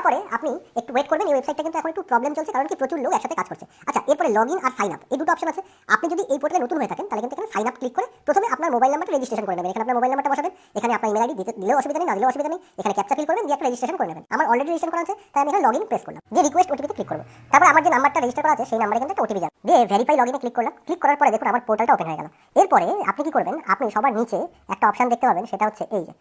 তারপরে আপনি একটু ওয়েট করবেন। এই ওয়েবসাইটটা কিন্তু এখন একটু প্রবলেম চলছে, কারণ কি প্রচুর লোক একসাথে কাজ করছে। আচ্ছা, এরপরে লগইন আর সাইন আপ এই দুটো অপশন আছে। আপনি যদি এই পোর্টালে নতুন হয়ে থাকেন তাহলে কিন্তু এখানে সাইন আপ ক্লিক করে প্রথমে আপনার মোবাইল নাম্বারটা রেজিস্ট্রেশন করে নেবেন। এখানে আপনার মোবাইল নাম্বারটা বসাবেন, এখানে আপনার ইমেল আইডি দিলেও অসুবিধা নেই, না দিলেও অসুবিধা নেই। এখানে ক্যাপচা ফিল করবেন, দিয়ে একটা রেজিস্ট্রেশন করে নেবেন। আমার অলরেডি রেজিস্ট্রেশন করা আছে, তাই আমি এখানে লগইন প্রেস করলাম, দিয়ে রিকোয়েস্ট ওটিপিতে ক্লিক করব। তারপর আমার যে নাম্বারটা রেজিস্টার করা আছে সেই নাম্বারে কিন্তু একটা ওটিপি যাবে, দিয়ে ভেরিফাই লগইনে ক্লিক করলাম। ক্লিক করার পরে দেখুন আমার পোর্টালটা ওপেন হয়ে গেল। এরপরে আপনি কি করবেন, আপনি সবার নিচে একটা অপশন দেখতে পাবেন, সেটা হচ্ছে এই যে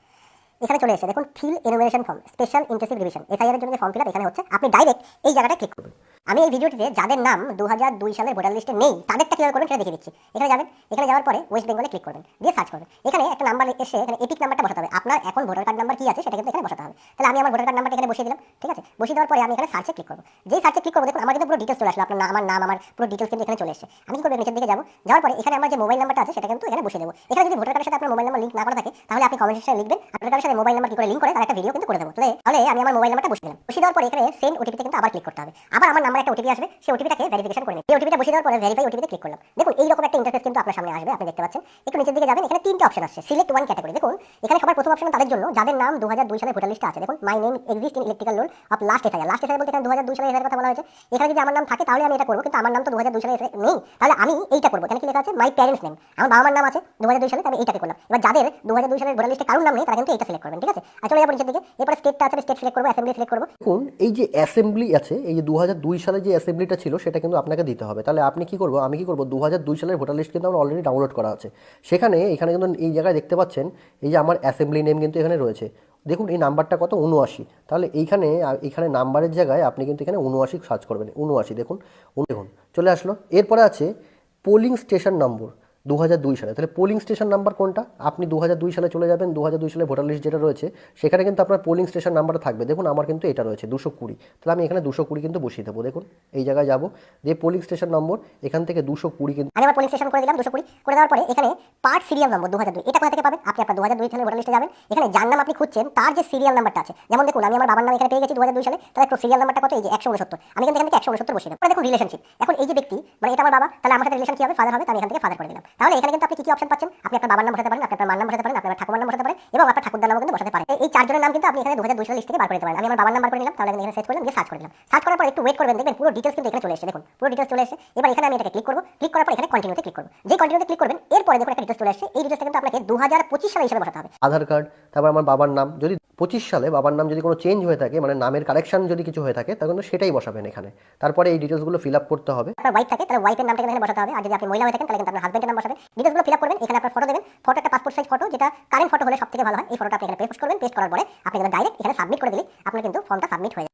এখানে চলে এসে দেখুন feel enumeration form special intensive revision SIR এর জন্য যে ফর্ম ফিল আপ এখানে হচ্ছে। আপনি ডাইরেক্ট এই জায়গাটায় ক্লিক করবেন। আমি এই ভিডিওটিতে যাদের নাম 2002 সালের ভোটার লিস্টে নেই তাদেরটা কিভাবে করবেন সেটা দেখিয়ে দিচ্ছি। এখানে যাবেন, এখানে যাওয়ার পরে ওয়েস্ট বেঙ্গলে ক্লিক করবেন, দিয়ে সার্চ করবেন। এখানে একটা নাম্বার এসে এখানে এপিক নাম্বারটা বসাতে হবে। আপনার এখন ভোটার কার্ড নাম্বার কি আছে সেটা কিন্তু এখানে বসাতে হবে। তাহলে আমি আমার ভোটার কার্ড নাম্বারটা এখানে বসিয়ে দিলাম, ঠিক আছে। বসিয়ে দেওয়ার পরে আমি এখানে সার্চে ক্লিক করব। যেই সার্চে ক্লিক করব দেখুন আমার কিন্তু পুরো ডিটেলস চলে আসলো। আপনার আমার নাম, আমার পুরো ডিটেলস কিন্তু এখানে চলে এসেছে। আমি কি করব, নিচের দিকে যাব, যাওয়ার পরে এখানে আমার যে মোবাইল নাম্বারটা আছে সেটা কিন্তু এখানে বসিয়ে দেবো। এখানে যদি ভোটার কার্ডের সাথে আপনার মোবাইল নাম্বার লিংক না করা থাকে তাহলে আপনি কমেন্ট সেকশনে লিখবেন আপনার কার্ডের সাথে মোবাইল নাম্বার কি করে লিংক করে তার একটা ভিডিও কিন্তু করে দেবো। তাহলে আমি আমার মোবাইল নাম্বারটা বসিয়ে দিলাম। বসিয়ে দেওয়ার পরে এখানে সেন্ড ওটিপিতে কিন্তু আবার ক্লিক করতে হবে। আবার আমার নাম্বারে একটা ওটিপি আসবে, সেই ওটিপিটাকে ভেরিফিকেশন করে নিন। এই ওটিপিটা বসিয়ে দেওয়ার পরে ভেরিফাই ওটিপিতে ক্লিক করলাম। দেখুন এইরকম একটা ইন্টারফেস কিন্তু আপনার সামনে আসবে, আপনি দেখতে পাচ্ছেন। একটু নিচের দিকে যাবেন, এখানে তিনটে অপশন আসছে, সিলেক্ট ওয়ান ক্যাটাগরি। দেখুন এখানে সবার প্রথম অপশন তাদের জন্য যাদের নাম 2002 সালে ভোটার লিস্টে আছে। দেখুন my name exist in electrical roll of last SIR. Last SIR বলতে এখানে 2002 সালে এসআইআর কথা বলা হয়েছে। এখানে যদি আমার নাম থাকে তাহলে আমি এটা করব, কিন্তু আমার নাম তো 2002 সালে নেই, তাহলে আমি এইটা করব। এখানে কি লেখা আছে, মাই প্যারেন্টস নেম, আমার বাবা মার নাম আছে 2002 সালে, আমি এইটাকে করলাম। এবার যাদের 2002 সালের ভোটার লিস্টে কারোর নাম নেই তারা কিন্তু এইটা সিলেক্ট করবেন, ঠিক আছে। আর চলে যাবো নিচের দিকে। এরপরে স্টেটটা আছে, স্টেট সিলেক্ট করব, অ্যাসেম্বলি সিলেক্ট করব। দেখুন এই যে অ্যাসেম্বলি আছে, এই যে 2002 সালে যে অ্যাসেম্বলিটা ছিল সেটা কিন্তু আপনাকে দিতে হবে। তাহলে আপনি কি করবো, আমি কি করবো, 2002 সালের ভোটার লিস্ট কিন্তু আমার অলরেডি ডাউনলোড করা আছে। এখানে কিন্তু এই জায়গায় দেখতে পাচ্ছেন এই যে আমার অ্যাসেম্বলি নেম কিন্তু এখানে রয়েছে। দেখুন এই নাম্বারটা কত, 79। তাহলে এইখানে নাম্বারের জায়গায় আপনি কিন্তু এখানে 79 সার্চ করবেন। 79 দেখুন চলে আসলো। এরপরে আছে পোলিং স্টেশন নম্বর 2002 সালে। তাহলে পোলিং স্টেশন নাম্বার কোনটা, আপনি 2002 সালে চলে যাবেন। 2002 সালে ভোটার লিস্ট যেটা রয়েছে সেখানে কিন্তু আপনার পোলিং স্টেশন নাম্বারটা থাকবে। দেখুন আমার কিন্তু এটা রয়েছে 220। তাহলে আমি এখানে 220 কিন্তু বসিয়ে দেবো। দেখুন এই জায়গায় যাবো, যে পোলিং স্টেশন নম্বর এখান থেকে 220 কিন্তু আমি আমার পোলিং স্টেশন করে দিলাম 220। করে দেওয়ার পরে এখানে পার্ট সিরিয়াল নম্বর 2002, এটা কোথা থেকে পাবেন, আপনি আপনার 2002 সালের ভোটার লিস্টে যাবেন। এখানে যার নাম আপনি খুঁজছেন তার যে সিরিয়াল নাম্বারটা আছে, যেমন দেখুন আমি আমার বাবার নাম এখানে পেয়ে গেছি 2002 সালে, তাহলে একটু সিরিয়াল নাম্বারটা কত, এই যে 169। আমি কিন্তু এখান থেকে 169 বসিয়ে দেবো। দেখুন রিলেশনশিপ, এখন এই যে ব্যক্তি মানে এটা আমার বাবা, তাহলে আমার সাথে রিলেশন কি হবে, ফাদার হবে, তাহলে এখান থেকে ফাদার করে দিলাম। তাহলে এখানে কিন্তু আপনি কি অপশন পাচ্ছেন, আপনি আপনার বাবার নাম বসাতে পারেন, আপনি আপনার মার নাম বসাতে পারেন, আপনার ঠাকুমার নাম বসাতে পারেন, এবং আপনার ঠাকুরদার নামও কিন্তু বসাতে পারেন। এই চারজনের নাম কিন্তু আপনি এখানে 2002 সালের লিস্ট থেকে বার করে দিতে পারেন। আমি আমার বাবার নাম বার করে নিলাম, তাহলে আমি এখানে সার্চ করলাম, দিয়ে সার্চ করে দিলাম। সার্চ করার পর একটু ওয়েট করবেন, দেখবেন পুরো ডিটেলস কিন্তু এখানে চলে এসেছে। দেখুন পুরো ডিটেলস চলে এসেছে। এবার এখানে আমি এটাকে ক্লিক করব। ক্লিক করার পর এখানে কন্টিনিউতে ক্লিক করব। যে কন্টিনিউতে ক্লিক করবেন এরপরে দেখুন একটা ডিটেলস চলে আসছে। এই ডিটেলসটা কিন্তু আপনাকে 2025 সালে হিসাবে বসাতে হবে। আধার কার্ড, তারপর আমার বাবার নাম, যদি 25 সালে বাবার নাম যদি কোনো চেঞ্জ হয়ে থাকে, মানে নামের কারেকশন যদি কিছু হয়ে থাকে, তাহলে কিন্তু সেটাই বসাবেন এখানে। তারপরে এই ডিটেলসগুলো ফিল আপ করতে হবে। আপনার ওয়াইফ থাকে তাহলে ওয়াইফের নামটা এখানে বসাতে হবে, আর যদি আপনি মহিলা হয়ে থাকেন তাহলে কিন্তু আপনার হাজবেন্ডের নাম বসাবেন। ডিটেলসগুলো ফিল আপ করবেন। এখানে আপনার ফটো দেবেন, ফটো একটা পাসপোর্ট সাইজ ফটো, যেটা কারেন্ট ফটো হলে সবথেকে ভালো হয়। এই ফটোটা আপনি এখানে পেস্ট করবেন। পেস্ট করার পরে আপনি কিন্তু ডাইরেক্ট এখানে সাবমিট করে দিলে আপনার কিন্তু ফর্মটা সাবমিট হয়ে যাবে।